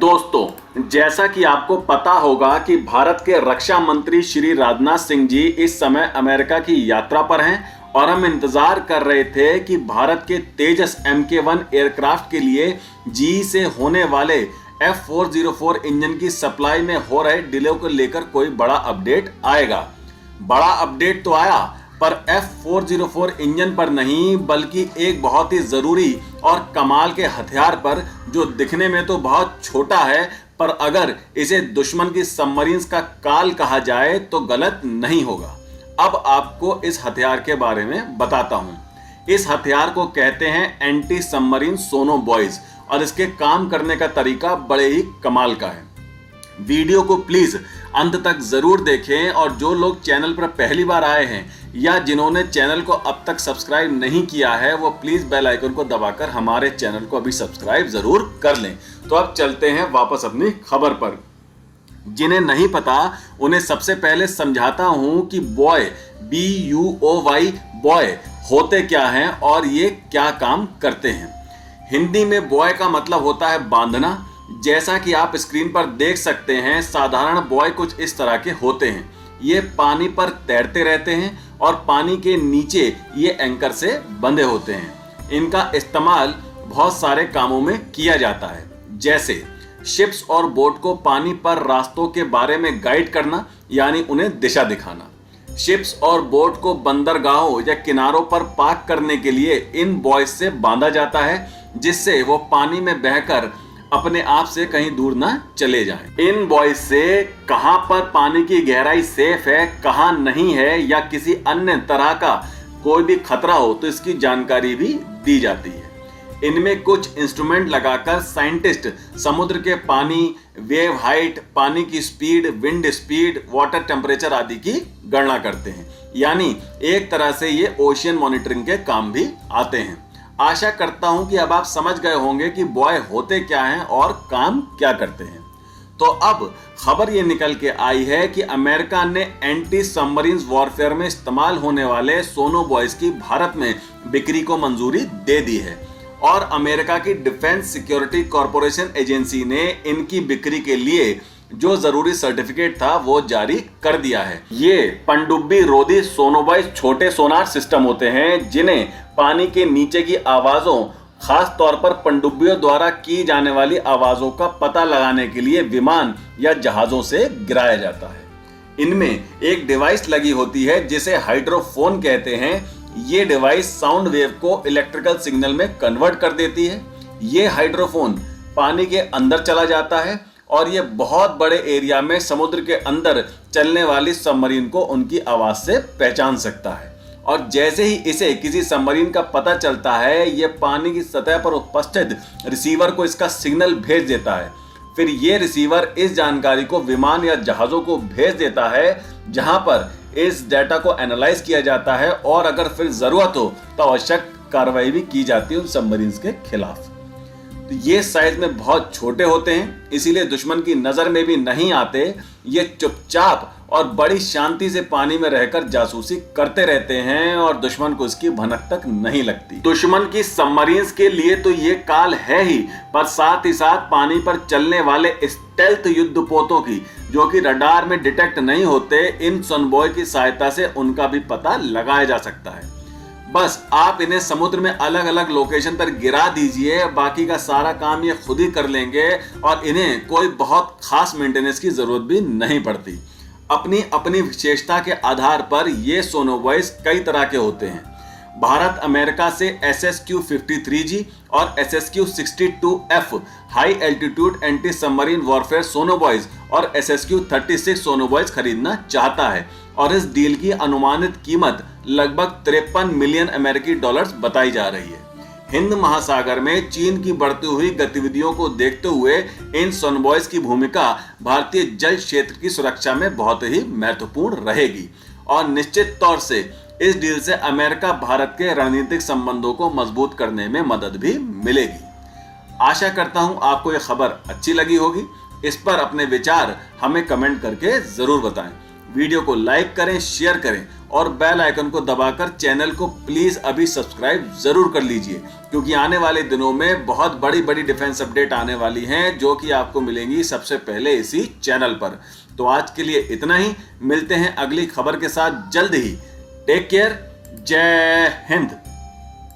दोस्तों, जैसा कि आपको पता होगा कि भारत के रक्षा मंत्री श्री राजनाथ सिंह जी इस समय अमेरिका की यात्रा पर हैं और हम इंतजार कर रहे थे कि भारत के तेजस MK1 एयरक्राफ्ट के लिए GE से होने वाले F404 इंजन की सप्लाई में हो रहे डिले को लेकर कोई बड़ा अपडेट आएगा। बड़ा अपडेट तो आया, पर F404 इंजन पर नहीं बल्कि एक बहुत ही जरूरी और कमाल के हथियार पर, जो दिखने में तो बहुत छोटा है पर अगर इसे दुश्मन की सबमरीन्स का काल कहा जाए तो गलत नहीं होगा। अब आपको इस हथियार के बारे में बताता हूं। इस हथियार को कहते हैं एंटी सबमरीन सोनोबॉयज और इसके काम करने का तरीका बड़े ही कमाल का है। वीडियो को प्लीज अंत तक जरूर देखें और जो लोग चैनल पर पहली बार आए हैं या जिन्होंने चैनल को अब तक सब्सक्राइब नहीं किया है वो प्लीज बेल आइकन को दबाकर हमारे चैनल को अभी सब्सक्राइब जरूर कर लें। तो अब चलते हैं वापस अपनी खबर पर। जिन्हें नहीं पता उन्हें सबसे पहले समझाता हूं कि बॉय BUOY बॉय होते क्या हैं और ये क्या काम करते हैं। हिंदी में बॉय का मतलब होता है बांधना। जैसा कि आप स्क्रीन पर देख सकते हैं, साधारण बॉय कुछ इस तरह के होते हैं। ये पानी पर तैरते रहते हैं और पानी के नीचे ये एंकर से बंधे होते हैं। इनका इस्तेमाल बहुत सारे कामों में किया जाता है, जैसे शिप्स और बोट को पानी पर रास्तों के बारे में गाइड करना, यानी उन्हें दिशा दिखाना। शिप्स और बोट को बंदरगाहों या किनारों पर पार्क करने के लिए इन बॉयज से बांधा जाता है, जिससे वो पानी में बहकर अपने आप से कहीं दूर ना चले जाएं। इन बॉयज से कहां पर पानी की गहराई सेफ है, कहां नहीं है, या किसी अन्य तरह का कोई भी खतरा हो तो इसकी जानकारी भी दी जाती है। इनमें कुछ इंस्ट्रूमेंट लगाकर साइंटिस्ट समुद्र के पानी, वेव हाइट, पानी की speed, wind speed, water temperature आदि की गणना करते हैं। यानी एक तरह से ये ओशियन मॉनिटरिंग के काम भी आते हैं। आशा करता हूं कि अब आप समझ गए होंगे कि बॉय होते क्या हैं और काम क्या करते हैं। तो अब खबर ये निकल के आई है कि अमेरिका ने एंटी सबमरीन वॉरफेयर में इस्तेमाल होने वाले सोनोबॉयज की भारत में बिक्री को मंजूरी दे दी है और अमेरिका की डिफेंस सिक्योरिटी कॉरपोरेशन एजेंसी ने इनकी बिक्री के लिए जो जरूरी सर्टिफिकेट था वो जारी कर दिया है। ये पनडुब्बी रोधी सोनोबॉयज छोटे सोनार सिस्टम होते हैं जिन्हें पानी के नीचे की आवाजों, खास तौर पर पनडुब्बियों द्वारा की जाने वाली आवाजों का पता लगाने के लिए विमान या जहाजों से गिराया जाता है। इनमें एक डिवाइस लगी होती है जिसे हाइड्रोफोन कहते हैं। ये डिवाइस साउंड वेव को इलेक्ट्रिकल सिग्नल में कन्वर्ट कर देती है। ये हाइड्रोफोन पानी के अंदर चला जाता है और ये बहुत बड़े एरिया में समुद्र के अंदर चलने वाली सबमरीन को उनकी आवाज से पहचान सकता है। और जैसे ही इसे किसी सबमरीन का पता चलता है, ये पानी की सतह पर उपस्थित रिसीवर को इसका सिग्नल भेज देता है। फिर ये रिसीवर इस जानकारी को विमान या जहाजों को भेज देता है, जहां पर इस डेटा को एनालाइज किया जाता है और अगर फिर जरूरत हो तो आवश्यक कार्रवाई भी की जाती है उन सबमरीन्स के खिलाफ। तो ये साइज में बहुत छोटे होते हैं, इसीलिए दुश्मन की नजर में भी नहीं आते। ये चुपचाप और बड़ी शांति से पानी में रहकर जासूसी करते रहते हैं और दुश्मन को इसकी भनक तक नहीं लगती। दुश्मन की सबमरीन्स के लिए तो ये काल है ही, पर साथ ही साथ पानी पर चलने वाले स्टेल्थ युद्धपोतों की, जो कि रडार में डिटेक्ट नहीं होते, इन सोनबॉय की सहायता से उनका भी पता लगाया जा सकता है। बस आप इन्हें समुद्र में अलग अलग लोकेशन पर गिरा दीजिए, बाकी का सारा काम ये खुद ही कर लेंगे और इन्हें कोई बहुत खास मेंटेनेंस की जरूरत भी नहीं पड़ती। अपनी अपनी विशेषता के आधार पर ये सोनोबॉयज कई तरह के होते हैं। भारत अमेरिका से SSQ-53G और SSQ-62F high altitude anti submarine warfare sonobuoys और SSQ-36 सोनोबॉयज खरीदना चाहता है और इस डील की अनुमानित कीमत लगभग 53 मिलियन अमेरिकी डॉलर्स बताई जा रही है। हिंद महासागर में चीन की बढ़ती हुई गतिविधियों को देखते हुए इन सोनबॉयज की भूमिका भारतीय जल क्षेत्र की सुरक्षा में बहुत ही महत्वपूर्ण रहेगी और निश्चित तौर से इस डील से अमेरिका भारत के रणनीतिक संबंधों को मजबूत करने में मदद भी मिलेगी। आशा करता हूं आपको यह खबर अच्छी लगी होगी। इस पर अपने विचार हमें कमेंट करके जरूर बताएं। वीडियो को लाइक करें, शेयर करें और बेल आइकन को दबाकर चैनल को प्लीज अभी सब्सक्राइब जरूर कर लीजिए, क्योंकि आने वाले दिनों में बहुत बड़ी बड़ी डिफेंस अपडेट आने वाली हैं जो कि आपको मिलेंगी सबसे पहले इसी चैनल पर। तो आज के लिए इतना ही, मिलते हैं अगली खबर के साथ जल्द ही। टेक केयर, जय हिंद।